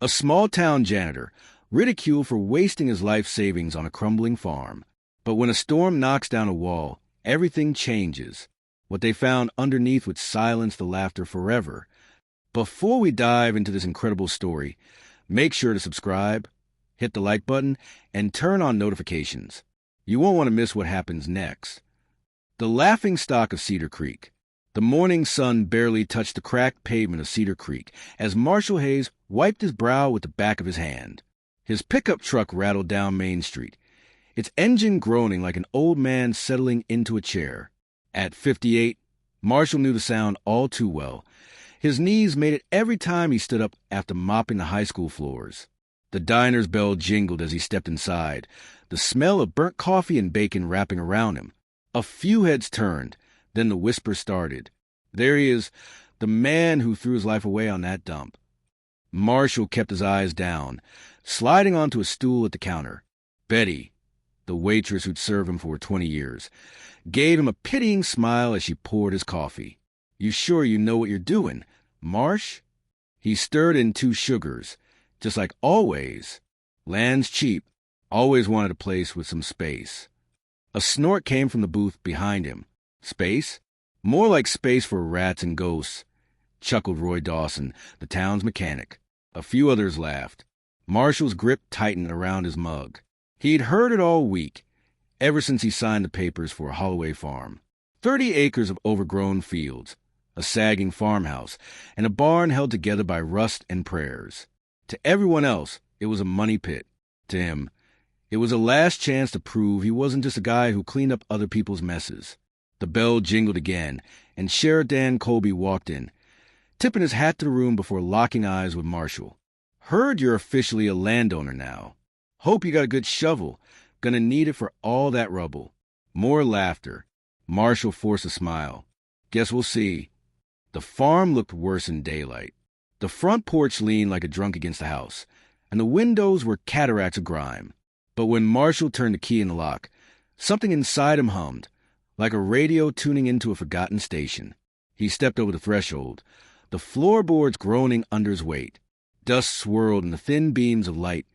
A small-town janitor, ridiculed for wasting his life savings on a crumbling farm. But when a storm knocks down a wall, everything changes. What they found underneath would silence the laughter forever. Before we dive into this incredible story, make sure to subscribe, hit the like button, and turn on notifications. You won't want to miss what happens next. The laughingstock of Cedar Creek. The morning sun barely touched the cracked pavement of Cedar Creek as Marshall Hayes wiped his brow with the back of his hand. His pickup truck rattled down Main Street, its engine groaning like an old man settling into a chair. At 58, Marshall knew the sound all too well. His knees made it every time he stood up after mopping the high school floors. The diner's bell jingled as he stepped inside, the smell of burnt coffee and bacon wrapping around him. A few heads turned. Then the whisper started. There he is, the man who threw his life away on that dump. Marshall kept his eyes down, sliding onto a stool at the counter. Betty, the waitress who'd served him for 20 years, gave him a pitying smile as she poured his coffee. You sure you know what you're doing, Marsh? He stirred in 2 sugars, just like always. Land's cheap, always wanted a place with some space. A snort came from the booth behind him. Space? More like space for rats and ghosts, chuckled Roy Dawson, the town's mechanic. A few others laughed. Marshall's grip tightened around his mug. He'd heard it all week, ever since he signed the papers for a Holloway farm. 30 acres of overgrown fields, a sagging farmhouse, and a barn held together by rust and prayers. To everyone else, it was a money pit. To him, it was a last chance to prove he wasn't just a guy who cleaned up other people's messes. The bell jingled again, and Sheriff Dan Colby walked in, tipping his hat to the room before locking eyes with Marshall. Heard you're officially a landowner now. Hope you got a good shovel. Gonna need it for all that rubble. More laughter. Marshall forced a smile. Guess we'll see. The farm looked worse in daylight. The front porch leaned like a drunk against the house, and the windows were cataracts of grime. But when Marshall turned the key in the lock, something inside him hummed, like a radio tuning into a forgotten station. He stepped over the threshold, the floorboards groaning under his weight. Dust swirled in the thin beams of light,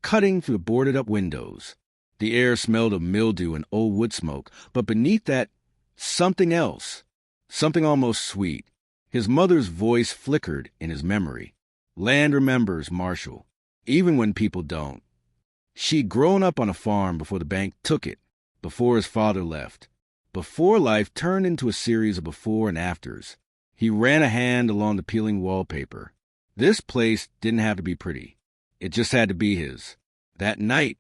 cutting through the boarded-up windows. The air smelled of mildew and old wood smoke, but beneath that, something else, something almost sweet. His mother's voice flickered in his memory. Land remembers, Marshall, even when people don't. She'd grown up on a farm before the bank took it, before his father left. Before life turned into a series of before and afters. He ran a hand along the peeling wallpaper. This place didn't have to be pretty. It just had to be his. That night,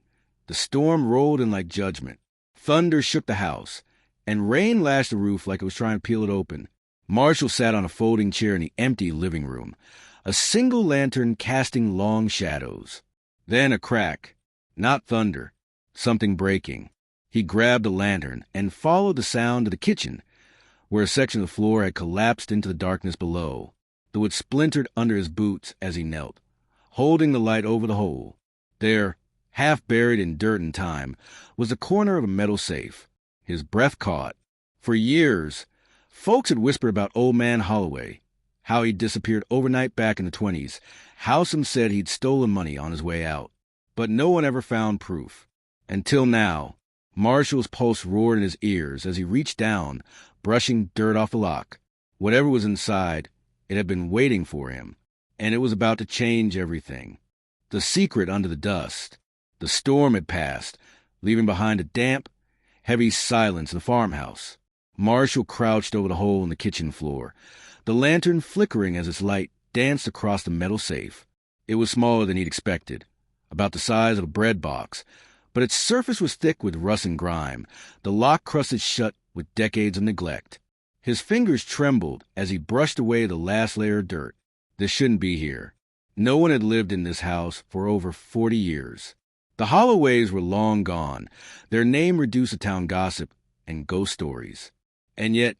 the storm rolled in like judgment. Thunder shook the house, and rain lashed the roof like it was trying to peel it open. Marshall sat on a folding chair in the empty living room, a single lantern casting long shadows. Then a crack. Not thunder. Something breaking. He grabbed the lantern and followed the sound to the kitchen, where a section of the floor had collapsed into the darkness below. The wood splintered under his boots as he knelt, holding the light over the hole. There, half buried in dirt and time, was the corner of a metal safe. His breath caught. For years, folks had whispered about Old Man Holloway, how he'd disappeared overnight back in the 20s, how some said he'd stolen money on his way out. But no one ever found proof. Until now. Marshall's pulse roared in his ears as he reached down, brushing dirt off the lock. Whatever was inside, it had been waiting for him, and it was about to change everything. The secret under the dust. The storm had passed, leaving behind a damp, heavy silence in the farmhouse. Marshall crouched over the hole in the kitchen floor, the lantern flickering as its light danced across the metal safe. It was smaller than he'd expected, about the size of a bread box, but its surface was thick with rust and grime, the lock crusted shut with decades of neglect. His fingers trembled as he brushed away the last layer of dirt. This shouldn't be here. No one had lived in this house for over 40 years. The Holloways were long gone, their name reduced to town gossip and ghost stories. And yet,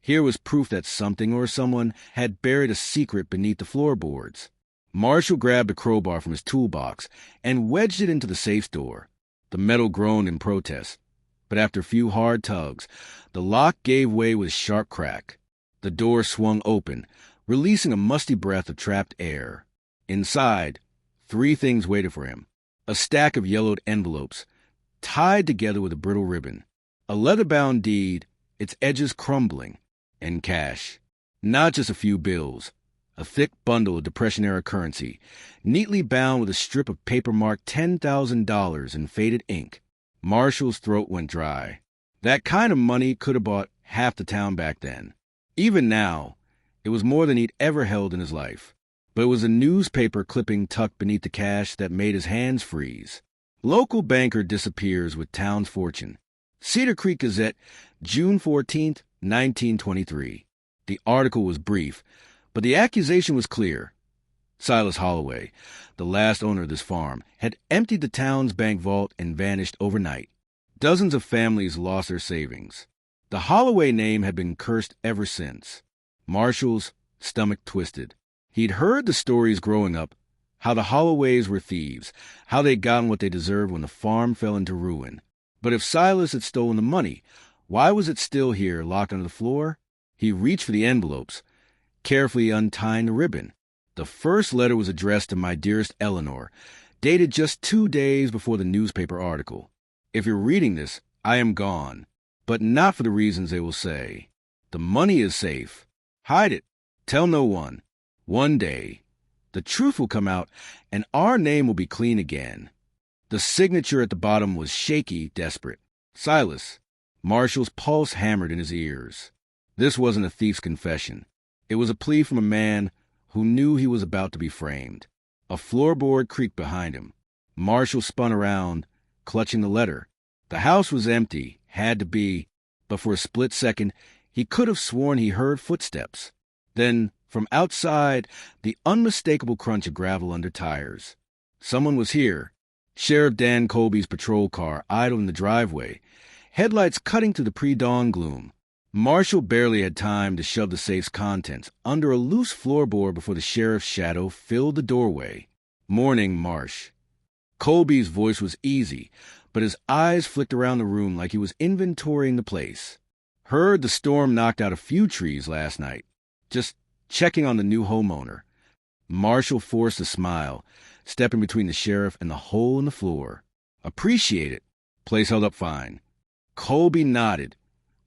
here was proof that something or someone had buried a secret beneath the floorboards. Marshall grabbed a crowbar from his toolbox and wedged it into the safe's door. The metal groaned in protest, but after a few hard tugs, the lock gave way with a sharp crack. The door swung open, releasing a musty breath of trapped air. Inside, Three things waited for him: a stack of yellowed envelopes, tied together with a brittle ribbon, a leather-bound deed, its edges crumbling, and cash. Not just a few bills, a thick bundle of Depression-era currency, neatly bound with a strip of paper marked $10,000 in faded ink. Marshall's throat went dry. That kind of money could have bought half the town back then. Even now, it was more than he'd ever held in his life. But it was a newspaper clipping tucked beneath the cash that made his hands freeze. Local banker disappears with town's fortune. Cedar Creek Gazette, June 14th, 1923. The article was brief, but the accusation was clear. Silas Holloway, the last owner of this farm, had emptied the town's bank vault and vanished overnight. Dozens of families lost their savings. The Holloway name had been cursed ever since. Marshall's stomach twisted. He'd heard the stories growing up, how the Holloways were thieves, how they'd gotten what they deserved when the farm fell into ruin. But if Silas had stolen the money, why was it still here, locked under the floor? He reached for the envelopes, carefully untying the ribbon. The first letter was addressed to "My dearest Eleanor," dated just 2 days before the newspaper article. If you're reading this, I am gone, but not for the reasons they will say. The money is safe. Hide it. Tell no one. One day, the truth will come out, and our name will be clean again. The signature at the bottom was shaky, desperate. Silas. Marshall's pulse hammered in his ears. This wasn't a thief's confession. It was a plea from a man who knew he was about to be framed. A floorboard creaked behind him. Marshall spun around, clutching the letter. The house was empty, had to be, but for a split second, he could have sworn he heard footsteps. Then, from outside, the unmistakable crunch of gravel under tires. Someone was here. Sheriff Dan Colby's patrol car idled in the driveway, headlights cutting through the pre-dawn gloom. Marshall barely had time to shove the safe's contents under a loose floorboard before the sheriff's shadow filled the doorway. "Morning, Marsh." Colby's voice was easy, but his eyes flicked around the room like he was inventorying the place. "Heard the storm knocked out a few trees last night. Just checking on the new homeowner." Marshall forced a smile, stepping between the sheriff and the hole in the floor. "Appreciate it. Place held up fine." Colby nodded,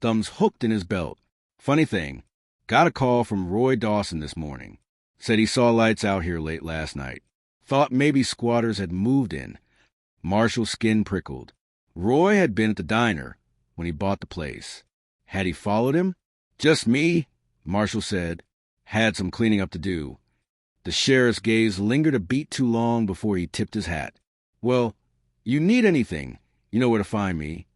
thumbs hooked in his belt. "Funny thing, got a call from Roy Dawson this morning. Said he saw lights out here late last night. Thought maybe squatters had moved in." Marshall's skin prickled. Roy had been at the diner when he bought the place. Had he followed him? "Just me," Marshall said. "Had some cleaning up to do." The sheriff's gaze lingered a beat too long before he tipped his hat. "Well, you need anything, you know where to find me."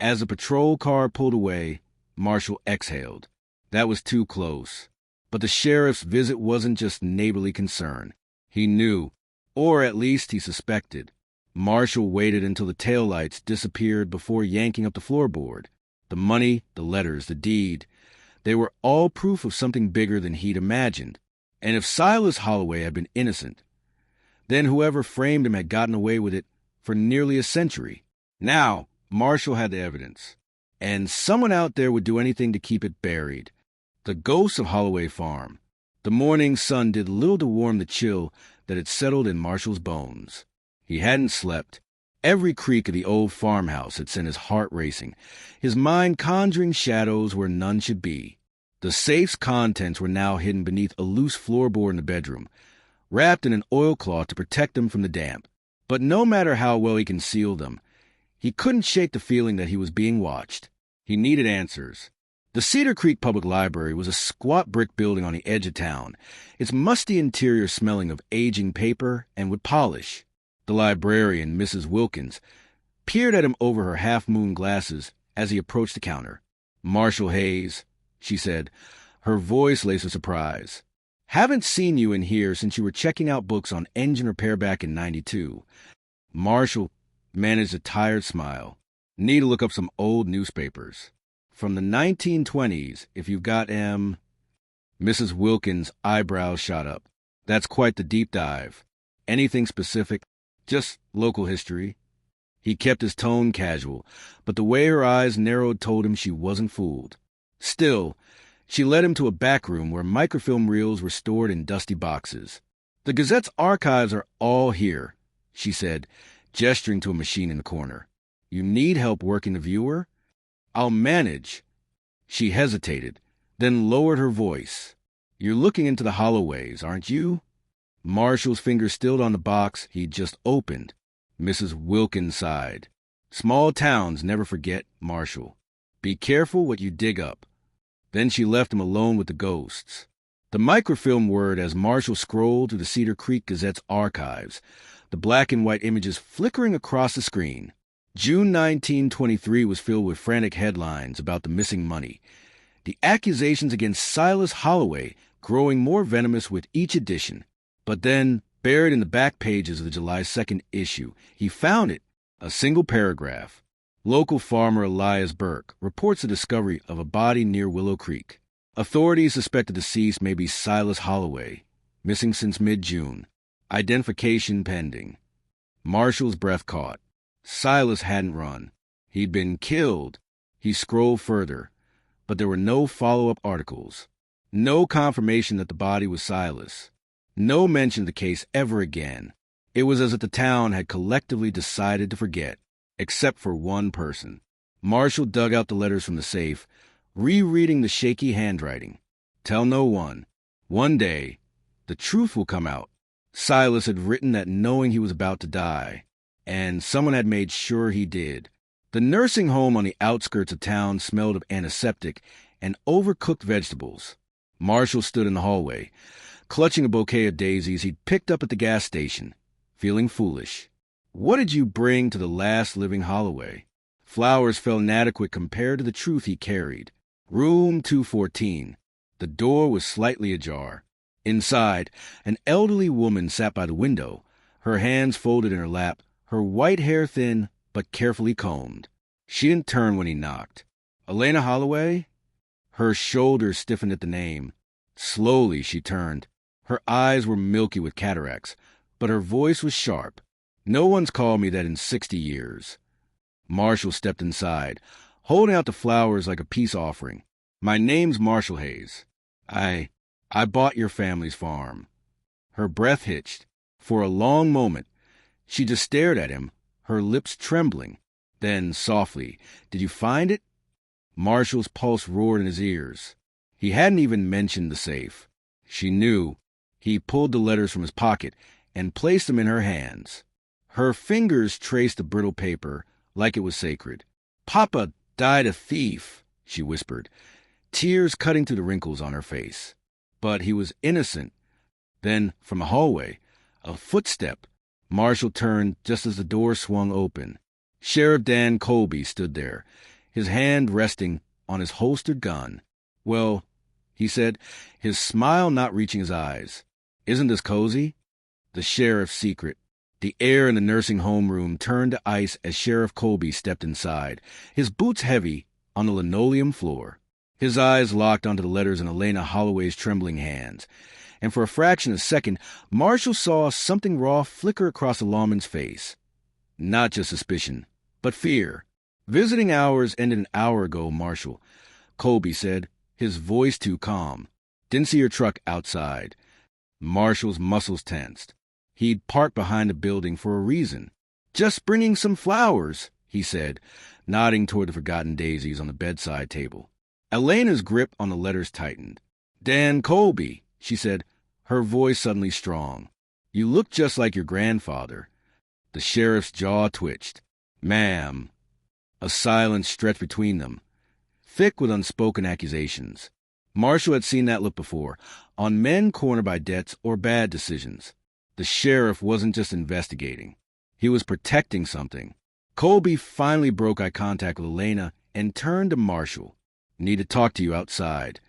As the patrol car pulled away, Marshall exhaled. That was too close. But the sheriff's visit wasn't just neighborly concern. He knew, or at least he suspected. Marshall waited until the taillights disappeared before yanking up the floorboard. The money, the letters, the deed, they were all proof of something bigger than he'd imagined. And if Silas Holloway had been innocent, then whoever framed him had gotten away with it for nearly a century. Now, Marshall had the evidence, and someone out there would do anything to keep it buried. The ghost of Holloway Farm. The morning sun did little to warm the chill that had settled in Marshall's bones. He hadn't slept. Every creak of the old farmhouse had sent his heart racing, his mind conjuring shadows where none should be. The safe's contents were now hidden beneath a loose floorboard in the bedroom, wrapped in an oilcloth to protect them from the damp. But no matter how well he concealed them, he couldn't shake the feeling that he was being watched. He needed answers. The Cedar Creek Public Library was a squat brick building on the edge of town, its musty interior smelling of aging paper and wood polish. The librarian, Mrs. Wilkins, peered at him over her half-moon glasses as he approached the counter. "Marshall Hayes," she said, her voice laced with surprise. "Haven't seen you in here since you were checking out books on engine repair back in '92. Marshall managed a tired smile. "Need to look up some old newspapers. From the 1920s, if you've got Mrs. Wilkins' eyebrows shot up. "That's quite the deep dive. Anything specific? Just local history." He kept his tone casual, but the way her eyes narrowed told him she wasn't fooled. Still, she led him to a back room where microfilm reels were stored in dusty boxes. "The Gazette's archives are all here," she said, gesturing to a machine in the corner. "You need help working the viewer?" "I'll manage." She hesitated, then lowered her voice. "You're looking into the holloways, aren't you?" Marshall's finger stilled on the box he'd just opened. Mrs. Wilkins sighed. "Small towns never forget, Marshall. Be careful what you dig up." Then she left him alone with the ghosts. The microfilm whirred as Marshall scrolled through the Cedar Creek Gazette's archives, the black and white images flickering across the screen. June 1923 was filled with frantic headlines about the missing money. The accusations against Silas Holloway growing more venomous with each edition. But then, buried in the back pages of the July 2nd issue, he found it, a single paragraph. Local farmer Elias Burke reports the discovery of a body near Willow Creek. Authorities suspect the deceased may be Silas Holloway, missing since mid-June. Identification pending. Marshall's breath caught. Silas hadn't run. He'd been killed. He scrolled further, but there were no follow-up articles. No confirmation that the body was Silas. No mention of the case ever again. It was as if the town had collectively decided to forget, except for one person. Marshall dug out the letters from the safe, rereading the shaky handwriting. "Tell no one. One day, the truth will come out." Silas had written that knowing he was about to die, and someone had made sure he did. The nursing home on the outskirts of town smelled of antiseptic and overcooked vegetables. Marshall stood in the hallway, clutching a bouquet of daisies he'd picked up at the gas station, feeling foolish. What did you bring to the last living Holloway? Flowers felt inadequate compared to the truth he carried. Room 214. The door was slightly ajar. Inside, an elderly woman sat by the window, her hands folded in her lap, her white hair thin but carefully combed. She didn't turn when he knocked. "Elena Holloway?" Her shoulders stiffened at the name. Slowly she turned. Her eyes were milky with cataracts, but her voice was sharp. "No one's called me that in 60 years. Marshall stepped inside, holding out the flowers like a peace offering. "My name's Marshall Hayes. I bought your family's farm." Her breath hitched. For a long moment, she just stared at him, her lips trembling. Then, softly, "Did you find it?" Marshall's pulse roared in his ears. He hadn't even mentioned the safe. She knew. He pulled the letters from his pocket and placed them in her hands. Her fingers traced the brittle paper like it was sacred. "Papa died a thief," she whispered, tears cutting through the wrinkles on her face. But he was innocent. Then, from the hallway, a footstep. Marshall turned just as the door swung open. Sheriff Dan Colby stood there, his hand resting on his holstered gun. "Well," he said, his smile not reaching his eyes, "isn't this cozy?" The sheriff's secret. The air in the nursing home room turned to ice as Sheriff Colby stepped inside, his boots heavy on the linoleum floor. His eyes locked onto the letters in Elena Holloway's trembling hands, and for a fraction of a second, Marshall saw something raw flicker across the lawman's face. Not just suspicion, but fear. "Visiting hours ended an hour ago, Marshall," Colby said, his voice too calm. "Didn't see your truck outside." Marshall's muscles tensed. He'd parked behind the building for a reason. "Just bringing some flowers," he said, nodding toward the forgotten daisies on the bedside table. Elena's grip on the letters tightened. "Dan Colby," she said, her voice suddenly strong. "You look just like your grandfather." The sheriff's jaw twitched. "Ma'am." A silence stretched between them, thick with unspoken accusations. Marshall had seen that look before, on men cornered by debts or bad decisions. The sheriff wasn't just investigating. He was protecting something. Colby finally broke eye contact with Elena and turned to Marshall. "Need to talk to you outside."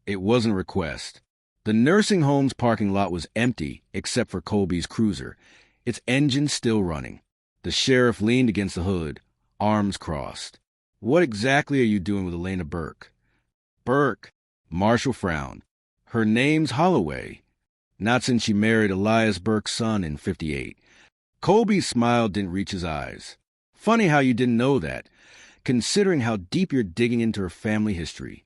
It wasn't a request. The nursing home's parking lot was empty except for Colby's cruiser, its engine still running. The sheriff leaned against the hood, arms crossed. "What exactly are you doing with Elena Burke?" "Burke?" Marshall frowned. "Her name's Holloway. Not since she married Elias Burke's son in 58. Colby's smile didn't reach his eyes. "Funny how you didn't know that, considering how deep you're digging into her family history."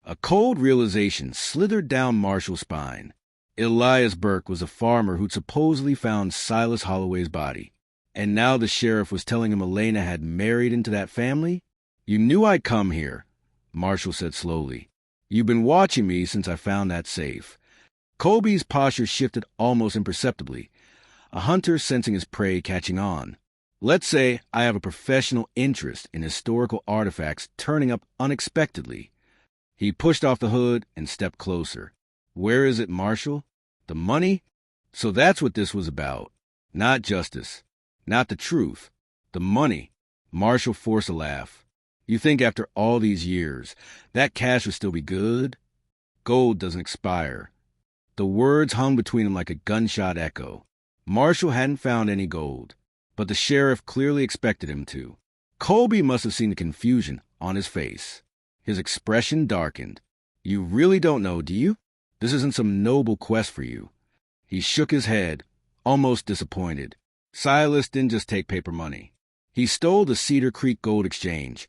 A cold realization slithered down Marshall's spine. Elias Burke was a farmer who'd supposedly found Silas Holloway's body. And now the sheriff was telling him Elena had married into that family? You knew I'd come here, Marshall said slowly. You've been watching me since I found that safe. Colby's posture shifted almost imperceptibly, a hunter sensing his prey catching on. Let's say I have a professional interest in historical artifacts turning up unexpectedly. He pushed off the hood and stepped closer. Where is it, Marshall? The money? So that's what this was about. Not justice. Not the truth. The money. Marshall forced a laugh. You think after all these years, that cash would still be good? Gold doesn't expire. The words hung between them like a gunshot echo. Marshall hadn't found any gold, but the sheriff clearly expected him to. Colby must have seen the confusion on his face. His expression darkened. You really don't know, do you? This isn't some noble quest for you. He shook his head, almost disappointed. Silas didn't just take paper money. He stole the Cedar Creek Gold Exchange.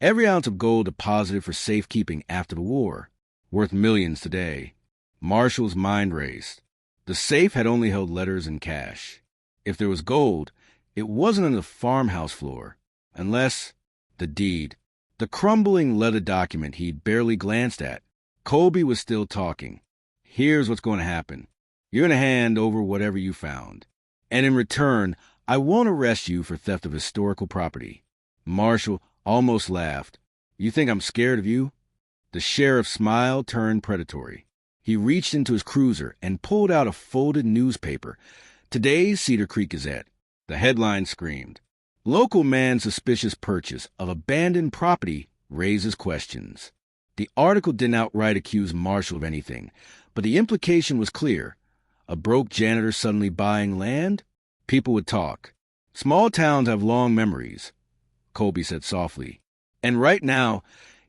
Every ounce of gold deposited for safekeeping after the war, worth millions today. Marshall's mind raced. The safe had only held letters and cash. If there was gold, it wasn't on the farmhouse floor, unless the deed. The crumbling leather document he'd barely glanced at. Colby was still talking. Here's what's going to happen. You're going to hand over whatever you found. And in return, I won't arrest you for theft of historical property. Marshall almost laughed. You think I'm scared of you? The sheriff's smile turned predatory. He reached into his cruiser and pulled out a folded newspaper. Today's Cedar Creek Gazette. The headline screamed, "Local man suspicious purchase of abandoned property raises questions." The article didn't outright accuse Marshall of anything, but the implication was clear. A broke janitor suddenly buying land? People would talk. Small towns have long memories, Colby said softly. And right now,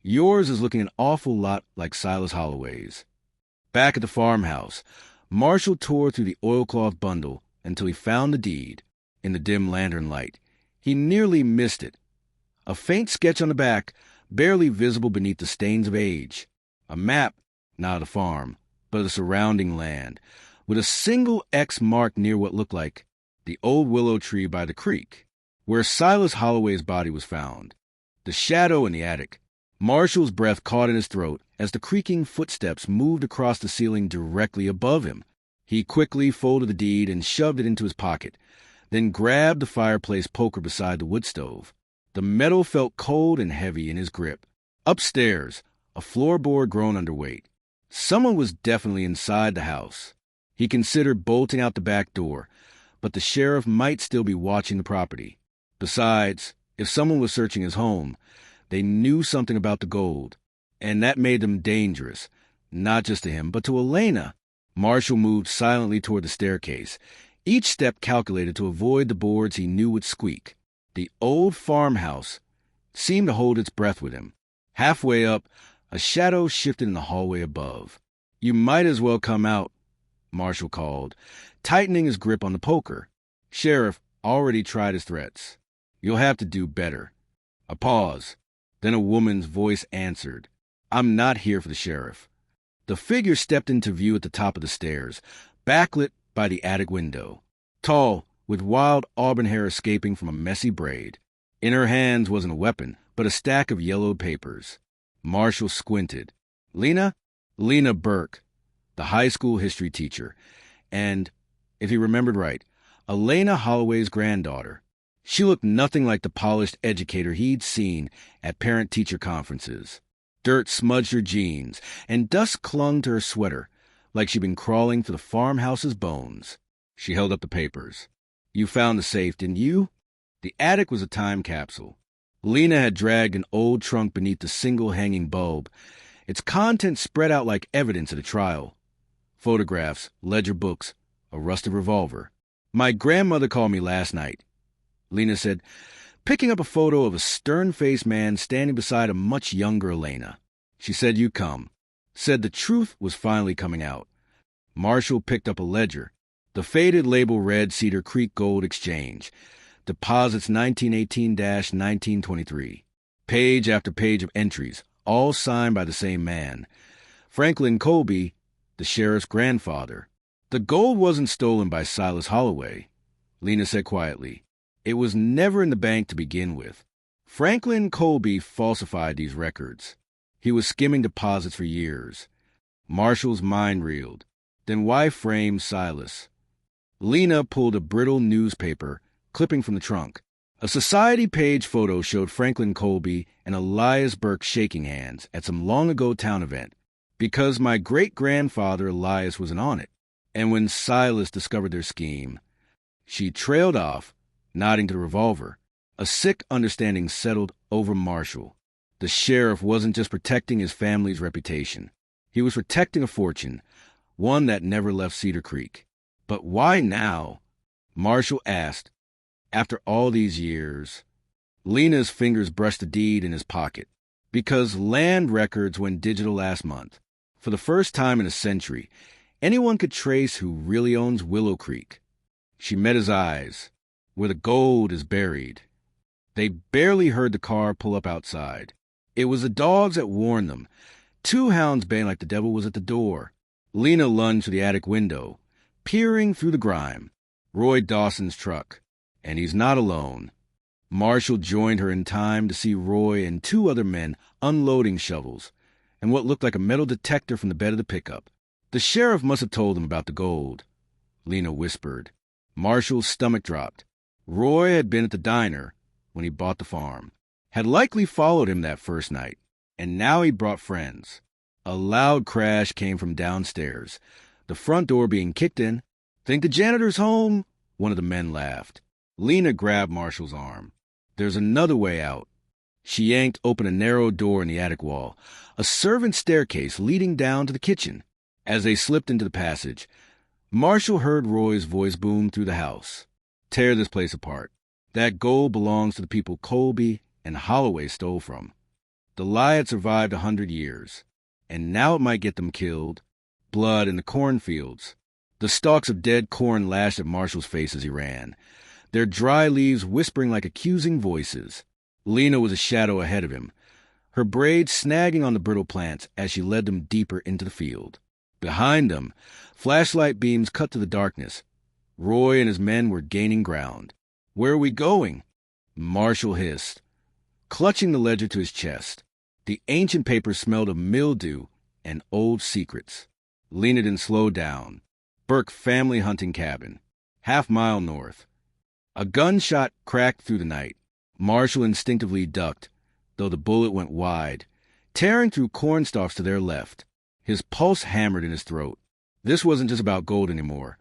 yours is looking an awful lot like Silas Holloway's. Back at the farmhouse, Marshall tore through the oilcloth bundle until he found the deed. In the dim lantern light, he nearly missed it. A faint sketch on the back, barely visible beneath the stains of age. A map, not of the farm, but of the surrounding land, with a single X marked near what looked like the old willow tree by the creek, where Silas Holloway's body was found. The shadow in the attic. Marshall's breath caught in his throat as the creaking footsteps moved across the ceiling directly above him. He quickly folded the deed and shoved it into his pocket, then grabbed the fireplace poker beside the wood stove. The metal felt cold and heavy in his grip. Upstairs, a floorboard grown underweight. Someone was definitely inside the house. He considered bolting out the back door, but the sheriff might still be watching the property. Besides, if someone was searching his home, they knew something about the gold, and that made them dangerous, not just to him, but to Elena. Marshall moved silently toward the staircase, each step calculated to avoid the boards he knew would squeak. The old farmhouse seemed to hold its breath with him. Halfway up, a shadow shifted in the hallway above. You might as well come out, Marshall called, tightening his grip on the poker. Sheriff already tried his threats. You'll have to do better. A pause. Then a woman's voice answered. I'm not here for the sheriff. The figure stepped into view at the top of the stairs, backlit by the attic window. Tall, with wild auburn hair escaping from a messy braid. In her hands wasn't a weapon, but a stack of yellowed papers. Marshall squinted. Lena? Lena Burke, the high school history teacher, and, if he remembered right, Elena Holloway's granddaughter. She looked nothing like the polished educator he'd seen at parent-teacher conferences. Dirt smudged her jeans, and dust clung to her sweater, like she'd been crawling through the farmhouse's bones. She held up the papers. You found the safe, didn't you? The attic was a time capsule. Lena had dragged an old trunk beneath the single hanging bulb, its contents spread out like evidence at a trial. Photographs, ledger books, a rusted revolver. My grandmother called me last night, Lena said, picking up a photo of a stern-faced man standing beside a much younger Elena. She said you'd come. Said the truth was finally coming out. Marshall picked up a ledger. The faded label read Cedar Creek Gold Exchange. Deposits 1918-1923. Page after page of entries, all signed by the same man. Franklin Colby, the sheriff's grandfather. The gold wasn't stolen by Silas Holloway, Lena said quietly. It was never in the bank to begin with. Franklin Colby falsified these records. He was skimming deposits for years. Marshall's mind reeled. Then why frame Silas? Lena pulled a brittle newspaper, clipping from the trunk. A Society page photo showed Franklin Colby and Elias Burke shaking hands at some long-ago town event, because my great-grandfather Elias wasn't on it. And when Silas discovered their scheme, she trailed off, nodding to the revolver. A sick understanding settled over Marshall. The sheriff wasn't just protecting his family's reputation. He was protecting a fortune, one that never left Cedar Creek. But why now? Marshall asked. After all these years, Lena's fingers brushed the deed in his pocket. Because land records went digital last month. For the first time in a century, anyone could trace who really owns Willow Creek. She met his eyes, where the gold is buried. They barely heard the car pull up outside. It was the dogs that warned them. 2 hounds baying like the devil was at the door. Lena lunged to the attic window, peering through the grime. Roy Dawson's truck. And he's not alone. Marshall joined her in time to see Roy and 2 other men unloading shovels, and what looked like a metal detector from the bed of the pickup. The sheriff must have told them about the gold, Lena whispered. Marshall's stomach dropped. Roy had been at the diner when he bought the farm, had likely followed him that first night, and now he brought friends. A loud crash came from downstairs, the front door being kicked in. "Think the janitor's home?" One of the men laughed. Lena grabbed Marshall's arm. "There's another way out." She yanked open a narrow door in the attic wall, a servant's staircase leading down to the kitchen. As they slipped into the passage, Marshall heard Roy's voice boom through the house. "Tear this place apart. That gold belongs to the people Colby and Holloway stole from. The lie had survived 100 years, and now it might get them killed. Blood in the cornfields." The stalks of dead corn lashed at Marshall's face as he ran, their dry leaves whispering like accusing voices. Lena was a shadow ahead of him, her braids snagging on the brittle plants as she led them deeper into the field. Behind them, flashlight beams cut to the darkness. Roy and his men were gaining ground. "Where are we going?" Marshall hissed, clutching the ledger to his chest. The ancient paper smelled of mildew and old secrets. Lena didn't slow down. Burke family hunting cabin, half-mile north. A gunshot cracked through the night. Marshall instinctively ducked, though the bullet went wide, tearing through cornstalks to their left. His pulse hammered in his throat. This wasn't just about gold anymore.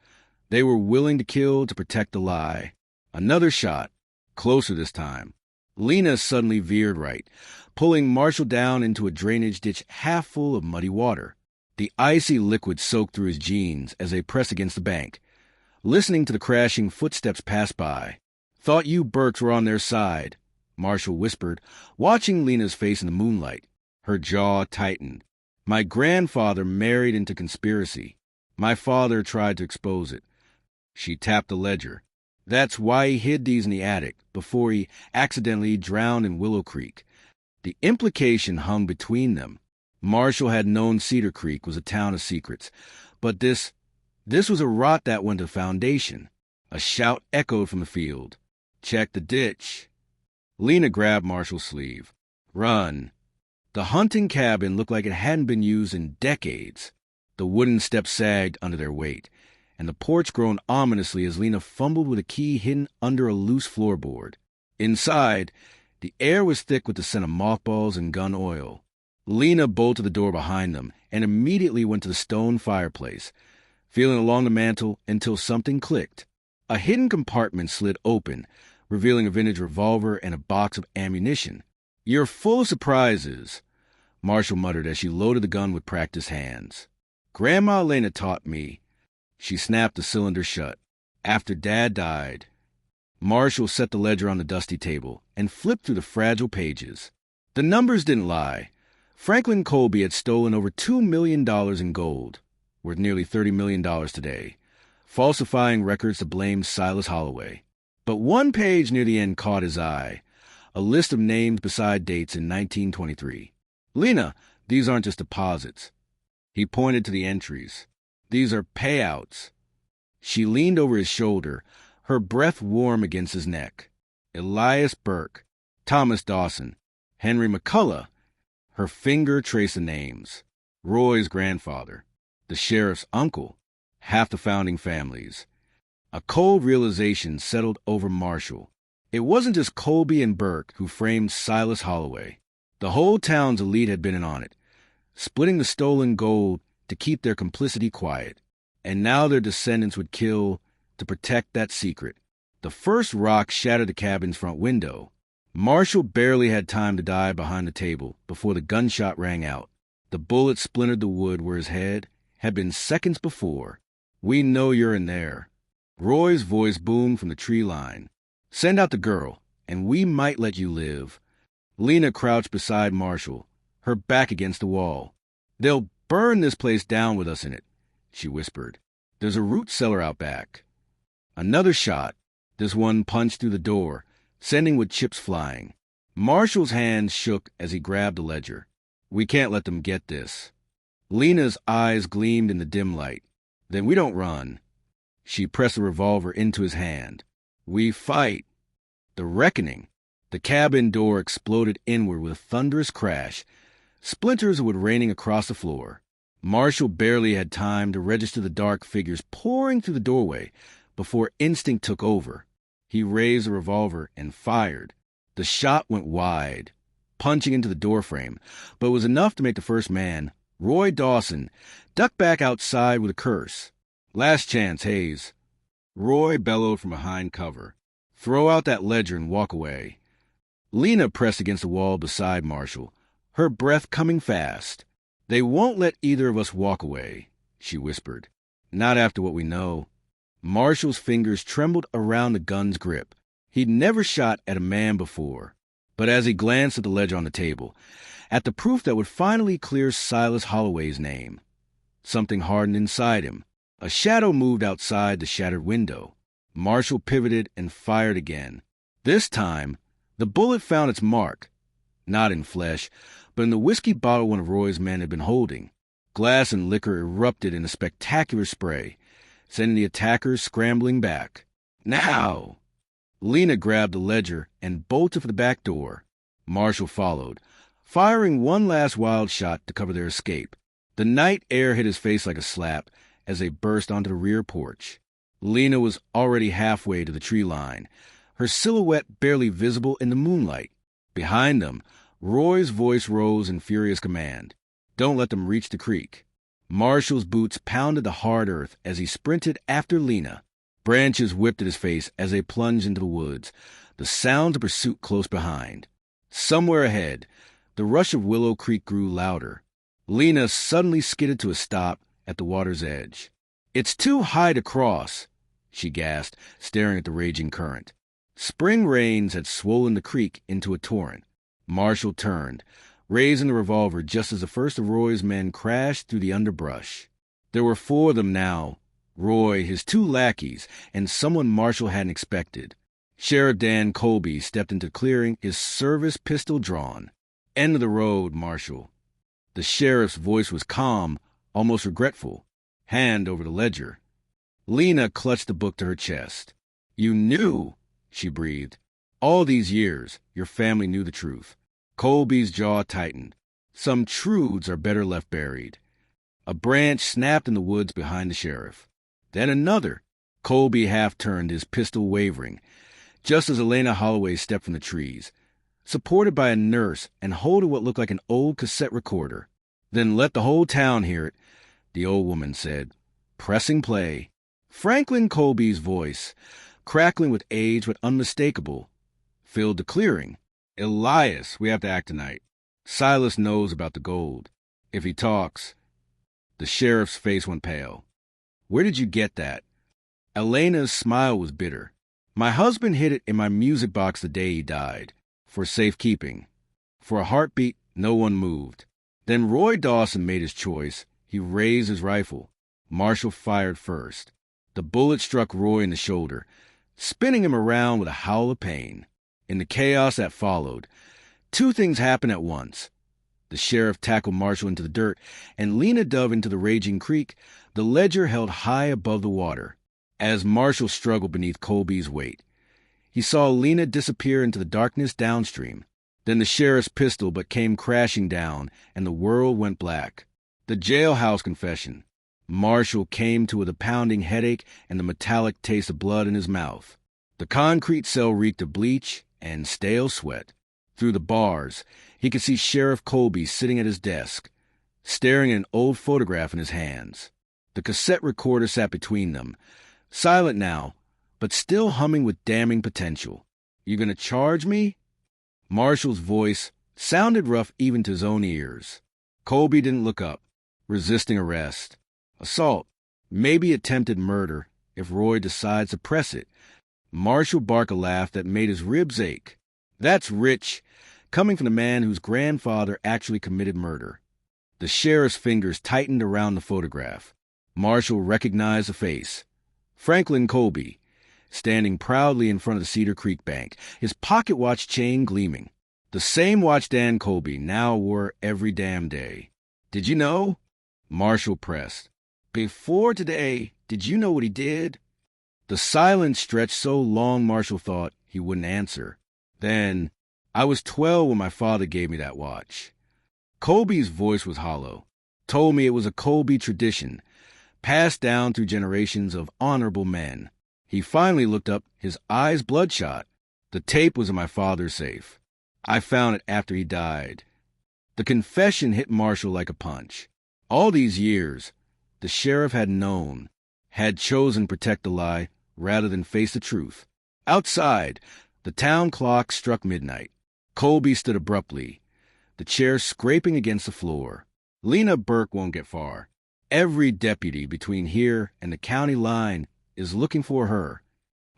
They were willing to kill to protect the lie. Another shot, closer this time. Lena suddenly veered right, pulling Marshall down into a drainage ditch half full of muddy water. The icy liquid soaked through his jeans as they pressed against the bank. Listening to the crashing footsteps pass by. "Thought you Burkes were on their side," Marshall whispered, watching Lena's face in the moonlight. Her jaw tightened. "My grandfather married into conspiracy. My father tried to expose it." She tapped the ledger. "That's why he hid these in the attic, before he accidentally drowned in Willow Creek." The implication hung between them. Marshall had known Cedar Creek was a town of secrets, but this was a rot that went to foundation. A shout echoed from the field. "Check the ditch." Lena grabbed Marshall's sleeve. "Run." The hunting cabin looked like it hadn't been used in decades. The wooden steps sagged under their weight, and the porch groaned ominously as Lena fumbled with a key hidden under a loose floorboard. Inside, the air was thick with the scent of mothballs and gun oil. Lena bolted the door behind them and immediately went to the stone fireplace, feeling along the mantel until something clicked. A hidden compartment slid open, revealing a vintage revolver and a box of ammunition. "You're full of surprises," Marshall muttered as she loaded the gun with practiced hands. "Grandma Elena taught me." She snapped the cylinder shut. "After Dad died." Marshall set the ledger on the dusty table and flipped through the fragile pages. The numbers didn't lie. Franklin Colby had stolen over $2 million in gold, worth nearly $30 million today, falsifying records to blame Silas Holloway. But one page near the end caught his eye, a list of names beside dates in 1923. "Lena, these aren't just deposits." He pointed to the entries. "These are payouts. She leaned over his shoulder, her breath warm against his neck. Elias Burke, Thomas Dawson, Henry McCullough. Her finger traced the names. Roy's grandfather, the sheriff's uncle, half the founding families. A cold realization settled over Marshall. It wasn't just Colby and Burke who framed Silas Holloway. The whole town's elite had been in on it, splitting the stolen gold to keep their complicity quiet. And now their descendants would kill to protect that secret. The first rock shattered the cabin's front window. Marshall barely had time to dive behind the table before the gunshot rang out. The bullet splintered the wood where his head had been seconds before. "We know you're in there." Roy's voice boomed from the tree line. "Send out the girl, and we might let you live." Lena crouched beside Marshall, her back against the wall. "They'll burn this place down with us in it," she whispered. "There's a root cellar out back." Another shot. This one punched through the door, sending wood chips flying. Marshall's hands shook as he grabbed the ledger. "We can't let them get this." Lena's eyes gleamed in the dim light. "Then we don't run." She pressed the revolver into his hand. "We fight." The reckoning. The cabin door exploded inward with a thunderous crash. Splinters were raining across the floor. Marshall barely had time to register the dark figures pouring through the doorway before instinct took over. He raised the revolver and fired. The shot went wide, punching into the doorframe, but it was enough to make the first man, Roy Dawson, duck back outside with a curse. "Last chance, Hayes." Roy bellowed from behind cover. "Throw out that ledger and walk away." Lena pressed against the wall beside Marshall, her breath coming fast. "They won't let either of us walk away," she whispered. "Not after what we know." Marshall's fingers trembled around the gun's grip. He'd never shot at a man before. But as he glanced at the ledger on the table, at the proof that would finally clear Silas Holloway's name, something hardened inside him. A shadow moved outside the shattered window. Marshall pivoted and fired again. This time, the bullet found its mark, not in flesh, but in the whiskey bottle one of Roy's men had been holding. Glass and liquor erupted in a spectacular spray, sending the attackers scrambling back. "Now!" Lena grabbed the ledger and bolted for the back door. Marshall followed, firing one last wild shot to cover their escape. The night air hit his face like a slap as they burst onto the rear porch. Lena was already halfway to the tree line, her silhouette barely visible in the moonlight. Behind them, Roy's voice rose in furious command. "Don't let them reach the creek." Marshall's boots pounded the hard earth as he sprinted after Lena. Branches whipped at his face as they plunged into the woods, the sound of pursuit close behind. Somewhere ahead, the rush of Willow Creek grew louder. Lena suddenly skidded to a stop at the water's edge. "It's too high to cross," she gasped, staring at the raging current. Spring rains had swollen the creek into a torrent. Marshall turned, raising the revolver just as the first of Roy's men crashed through the underbrush. There were 4 of them now: Roy, his 2 lackeys, and someone Marshall hadn't expected. Sheriff Dan Colby stepped into the clearing, his service pistol drawn. "End of the road, Marshall." The sheriff's voice was calm, almost regretful. Hand over the ledger. Lena clutched the book to her chest. "You knew," she breathed. "All these years, your family knew the truth." Colby's jaw tightened. Some truths are better left buried. A branch snapped in the woods behind the sheriff. Then another. Colby half-turned, his pistol wavering, just as Elena Holloway stepped from the trees, supported by a nurse and holding what looked like an old cassette recorder. "Then let the whole town hear it," the old woman said, pressing play. Franklin Colby's voice, crackling with age but unmistakable, filled the clearing. "Elias, we have to act tonight. Silas knows about the gold. If he talks..." The sheriff's face went pale. "Where did you get that?" Elena's smile was bitter. "My husband hid it in my music box the day he died, for safekeeping." For a heartbeat, no one moved. Then Roy Dawson made his choice. He raised his rifle. Marshall fired first. The bullet struck Roy in the shoulder, spinning him around with a howl of pain. In the chaos that followed, 2 things happened at once. The sheriff tackled Marshall into the dirt, and Lena dove into the raging creek, the ledger held high above the water. as Marshall struggled beneath Colby's weight. He saw Lena disappear into the darkness downstream. Then the sheriff's pistol but came crashing down, and the world went black. The jailhouse confession. Marshall came to with a pounding headache and the metallic taste of blood in his mouth. The concrete cell reeked of bleach and stale sweat. Through the bars, he could see Sheriff Colby sitting at his desk, staring at an old photograph in his hands. The cassette recorder sat between them, silent now, but still humming with damning potential. "You gonna charge me?" Marshall's voice sounded rough even to his own ears. Colby didn't look up, resisting arrest. Assault, maybe attempted murder, if Roy decides to press it. Marshall barked a laugh that made his ribs ache. That's rich, coming from the man whose grandfather actually committed murder. The sheriff's fingers tightened around the photograph. Marshall recognized the face. Franklin Colby, standing proudly in front of the Cedar Creek bank, his pocket watch chain gleaming. The same watch Dan Colby now wore every damn day. "Did you know?" Marshall pressed. "Before today, did you know what he did?" The silence stretched so long Marshall thought he wouldn't answer. Then, "I was 12 when my father gave me that watch." Colby's voice was hollow. "Told me it was a Colby tradition, passed down through generations of honorable men." He finally looked up, his eyes bloodshot. "The tape was in my father's safe. I found it after he died." The confession hit Marshall like a punch. All these years, the sheriff had known, had chosen to protect the lie rather than face the truth. Outside, the town clock struck midnight. Colby stood abruptly, the chair scraping against the floor. "Lena Burke won't get far. Every deputy between here and the county line is looking for her."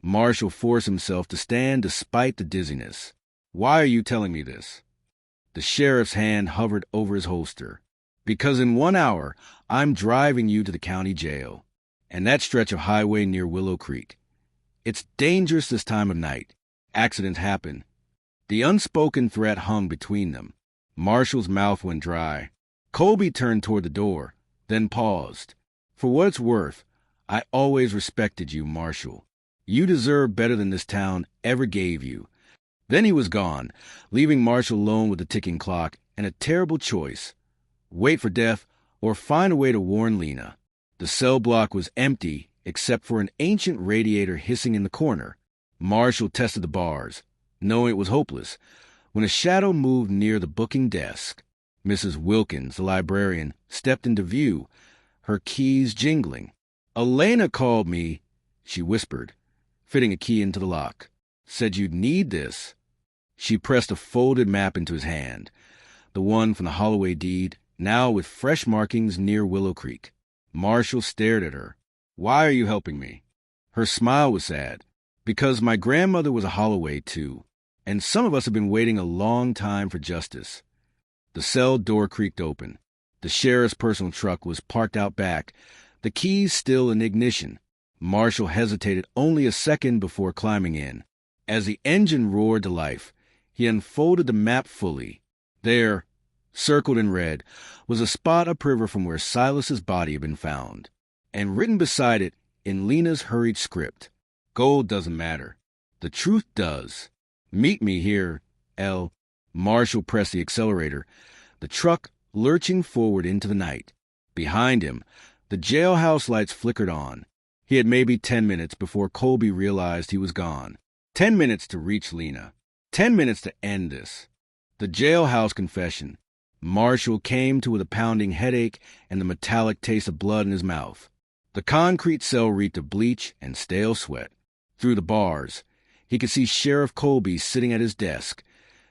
Marshall forced himself to stand despite the dizziness. "Why are you telling me this?" The sheriff's hand hovered over his holster. "Because in 1 hour, I'm driving you to the county jail, and that stretch of highway near Willow Creek. It's dangerous this time of night. Accidents happen." The unspoken threat hung between them. Marshall's mouth went dry. Colby turned toward the door, then paused. "For what it's worth, I always respected you, Marshall. You deserve better than this town ever gave you." Then he was gone, leaving Marshall alone with the ticking clock and a terrible choice: wait for death or find a way to warn Lena. The cell block was empty except for an ancient radiator hissing in the corner. Marshall tested the bars, knowing it was hopeless, when a shadow moved near the booking desk. Mrs. Wilkins, the librarian, stepped into view, her keys jingling. "Elena called me," she whispered, fitting a key into the lock. "Said you'd need this." She pressed a folded map into his hand, the one from the Holloway deed, now with fresh markings near Willow Creek. Marshall stared at her. "Why are you helping me?" Her smile was sad. "Because my grandmother was a Holloway, too, and some of us have been waiting a long time for justice." The cell door creaked open. The sheriff's personal truck was parked out back, the keys still in ignition. Marshall hesitated only a second before climbing in. As the engine roared to life, he unfolded the map fully. There, circled in red, was a spot upriver from where Silas's body had been found, and written beside it in Lena's hurried script: "Gold doesn't matter. The truth does. Meet me here, L." Marshall pressed the accelerator, the truck lurching forward into the night. Behind him, the jailhouse lights flickered on. He had maybe 10 minutes before Colby realized he was gone. 10 minutes to reach Lena. 10 minutes to end this. The jailhouse confession. Marshall came to with a pounding headache and the metallic taste of blood in his mouth. The concrete cell reeked of bleach and stale sweat. Through the bars, he could see Sheriff Colby sitting at his desk,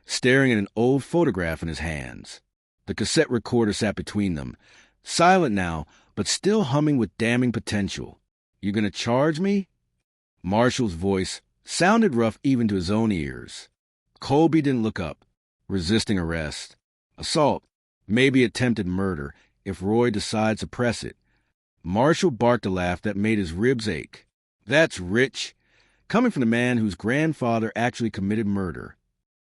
staring at an old photograph in his hands. The cassette recorder sat between them, silent now, but still humming with damning potential. "You gonna charge me?" Marshall's voice sounded rough even to his own ears. Colby didn't look up, resisting arrest. Assault, maybe attempted murder, if Roy decides to press it. Marshall barked a laugh that made his ribs ache. That's rich, coming from the man whose grandfather actually committed murder.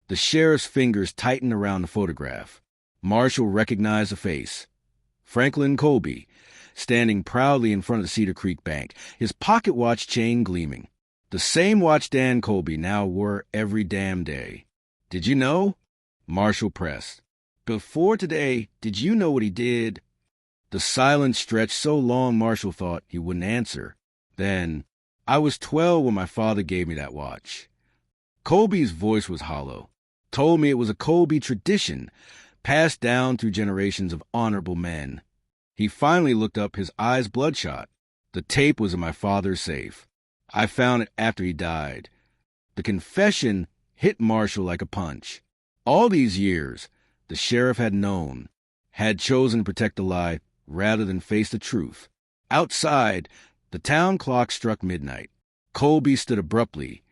The sheriff's fingers tightened around the photograph. Marshall recognized the face. Franklin Colby, standing proudly in front of the Cedar Creek Bank, his pocket watch chain gleaming. The same watch Dan Colby now wore every damn day. "Did you know?" Marshall pressed. "Before today, did you know what he did?" The silence stretched so long Marshall thought he wouldn't answer. Then, "I was 12 when my father gave me that watch." Colby's voice was hollow. "Told me it was a Colby tradition, passed down through generations of honorable men." He finally looked up, his eyes bloodshot. "The tape was in my father's safe. I found it after he died." The confession hit Marshall like a punch. All these years, the sheriff had known, had chosen to protect the lie rather than face the truth. Outside, the town clock struck midnight. Colby stood abruptly,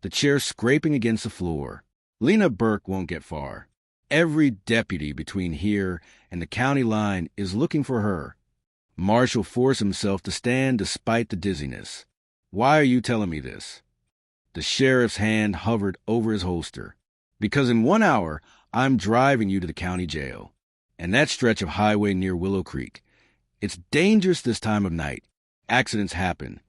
the chair scraping against the floor. Lena Burke won't get far. Every deputy between here and the county line is looking for her. Marshall forced himself to stand despite the dizziness. "Why are you telling me this?" The sheriff's hand hovered over his holster. "Because in 1 hour, I'm driving you to the county jail. And that stretch of highway near Willow Creek. It's dangerous this time of night. Accidents happen."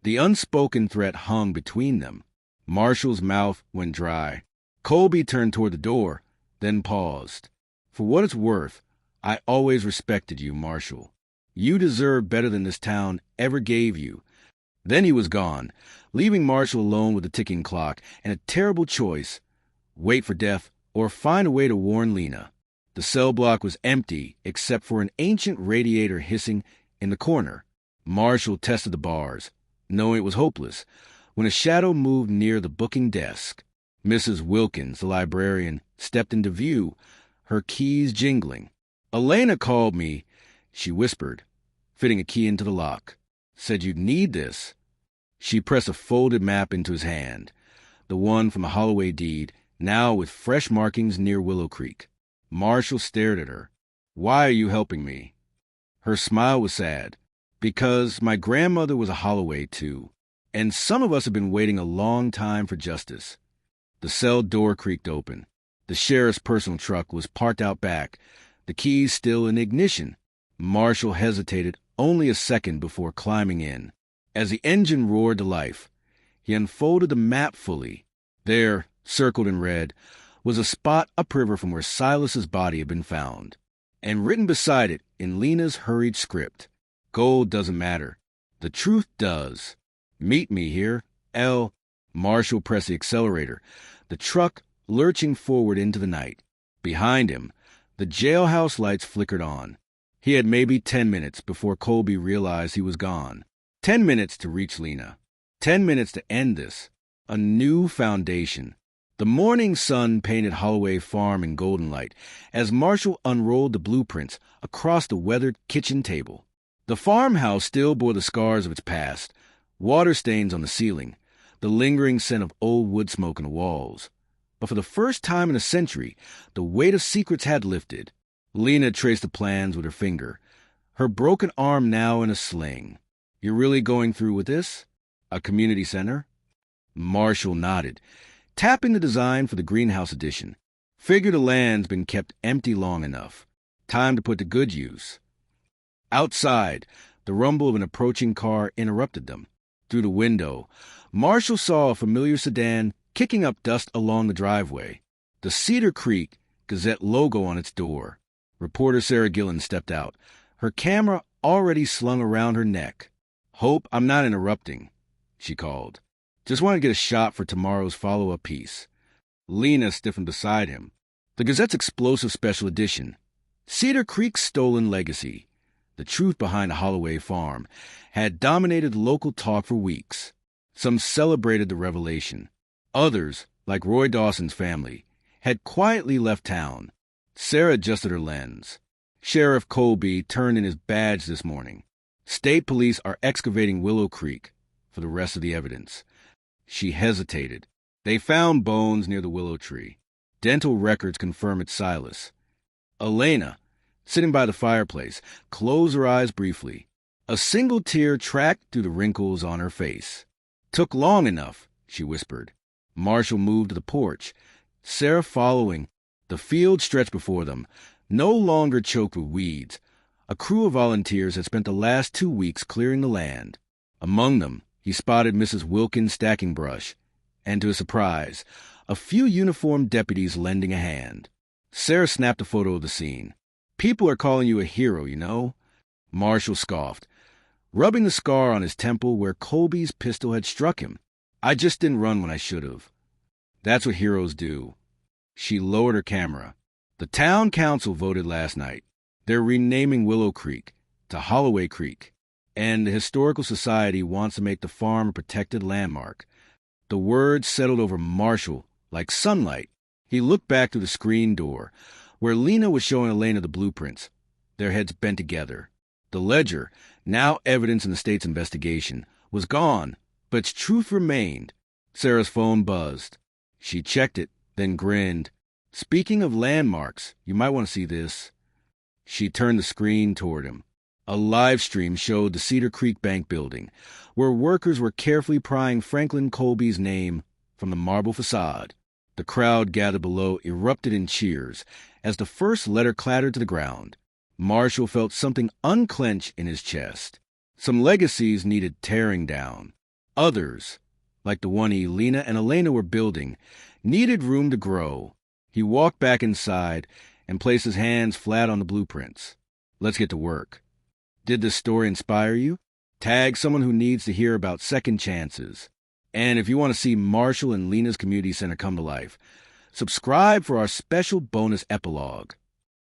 The unspoken threat hung between them. Marshall's mouth went dry. Colby turned toward the door, then paused. "For what it's worth, I always respected you, Marshall. You deserve better than this town ever gave you." Then he was gone, leaving Marshall alone with the ticking clock and a terrible choice: wait for death or find a way to warn Lena. The cell block was empty except for an ancient radiator hissing in the corner. Marshall tested the bars, knowing it was hopeless, when a shadow moved near the booking desk. Mrs. Wilkins, the librarian, stepped into view, her keys jingling. "Elena called me," she whispered, fitting a key into the lock. "Said you'd need this." She pressed a folded map into his hand, the one from the Holloway deed, now with fresh markings near Willow Creek. Marshall stared at her. "Why are you helping me?" Her smile was sad. "Because my grandmother was a Holloway, too, and some of us have been waiting a long time for justice." The cell door creaked open. The sheriff's personal truck was parked out back, the keys still in ignition. Marshall hesitated only a second before climbing in. As the engine roared to life, he unfolded the map fully. There, circled in red, was a spot upriver from where Silas's body had been found. And written beside it, in Lena's hurried script, "Gold doesn't matter. The truth does. Meet me here, L." Marshall pressed the accelerator, the truck lurching forward into the night. Behind him, the jailhouse lights flickered on. He had maybe 10 minutes before Colby realized he was gone. 10 minutes to reach Lena. 10 minutes to end this. A new foundation. The morning sun painted Holloway Farm in golden light as Marshall unrolled the blueprints across the weathered kitchen table. The farmhouse still bore the scars of its past, water stains on the ceiling, the lingering scent of old wood smoke on the walls. But for the first time in a century, the weight of secrets had lifted. Lena traced the plans with her finger, her broken arm now in a sling. "You're really going through with this? A community center?" Marshall nodded, tapping the design for the greenhouse addition. "Figure the land's been kept empty long enough. Time to put to good use." Outside, the rumble of an approaching car interrupted them. Through the window, Marshall saw a familiar sedan kicking up dust along the driveway, the Cedar Creek Gazette logo on its door. Reporter Sarah Gillen stepped out, her camera already slung around her neck. "Hope I'm not interrupting," she called. "Just want to get a shot for tomorrow's follow-up piece." Lena stiffened beside him. The Gazette's explosive special edition, Cedar Creek's Stolen Legacy, the truth behind the Holloway Farm, had dominated local talk for weeks. Some celebrated the revelation. Others, like Roy Dawson's family, had quietly left town. Sarah adjusted her lens. Sheriff Colby turned in his badge this morning. State police are excavating Willow Creek for the rest of the evidence. She hesitated. They found bones near the willow tree. Dental records confirm it's Silas. Elena, sitting by the fireplace, closed her eyes briefly. A single tear tracked through the wrinkles on her face. "Took long enough," she whispered. Marshall moved to the porch, Sarah following. The field stretched before them, no longer choked with weeds, A crew of volunteers had spent the last 2 weeks clearing the land. Among them, he spotted Mrs. Wilkins stacking brush, and to his surprise, a few uniformed deputies lending a hand. Sarah snapped a photo of the scene. "People are calling you a hero, you know." Marshall scoffed, rubbing the scar on his temple where Colby's pistol had struck him. "I just didn't run when I should have." "That's what heroes do." She lowered her camera. "The town council voted last night. They're renaming Willow Creek to Holloway Creek, and the Historical Society wants to make the farm a protected landmark." The words settled over Marshall like sunlight. He looked back through the screen door, where Lena was showing Elena the blueprints, their heads bent together. The ledger, now evidence in the state's investigation, was gone, but its truth remained. Sarah's phone buzzed. She checked it, then grinned. "Speaking of landmarks, you might want to see this." She turned the screen toward him. A live stream showed the Cedar Creek Bank building, where workers were carefully prying Franklin Colby's name from the marble facade. The crowd gathered below erupted in cheers as the first letter clattered to the ground. Marshall felt something unclench in his chest. Some legacies needed tearing down. Others, like the one Lena and Elena were building, needed room to grow. He walked back inside and placed his hands flat on the blueprints. "Let's get to work." Did this story inspire you? Tag someone who needs to hear about second chances. And if you want to see Marshall and Lena's Community Center come to life, subscribe for our special bonus epilogue.